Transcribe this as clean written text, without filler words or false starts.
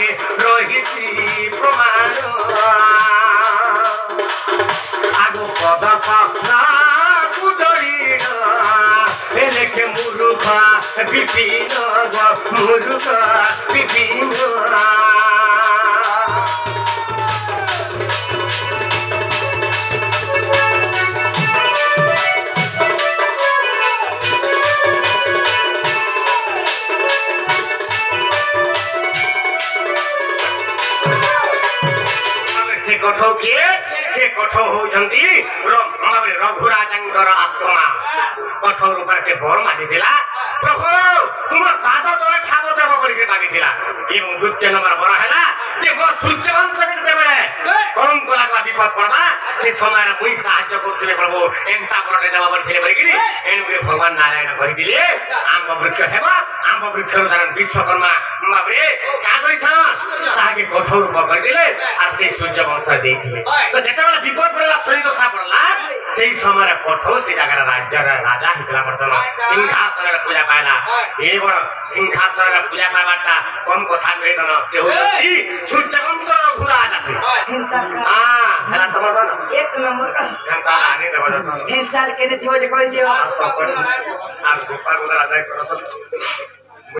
ପାଖରେ ରହିଛି ପ୍ରମାଣ ଆଗ ପଦ କୁଦଳିଣ ଲେଖେ ମୁରୁଖ ବିପିନ ମୁରୁଖ ବିପିନ कठो किए से कठो होउछंती रघुराजंकर आत्मा कठो रूप से भोर मागिला प्रभु तुम पाद तले ठाक देव करके मागिला एवं द्वितीय नंबर बड़ा हैला से गो सूर्यवंश करते बेले कौन को लागला विपद पड़बा से समय मुई साहाय्य करथिले प्रभु एंता करते देव बोलथिले बरकिनी एनु भगवान नारायण कहि दिले आम वृक्ष हेबा आम वृक्ष धारण विश्वकर्मा बाबरे का कइछ ताके कठो रूप कर दिले आ से सूर्यवंश देथिले तो जेटा वाला विपद पड़ला सही तो खा पड़ला सेही समय कठो से जगह राज्य राजा हितला पड़तला सिंहासन पूजा पाइला ए बड़ सिंहासन पूजा पाइबाटा कम कथा कहि दन से होई सूर्यवंश रघुराज हां हला समझन एक नंबर का घंटा आने देबो तीन साल के जे थियो जे कहि दियो आप गोपाल राजा करत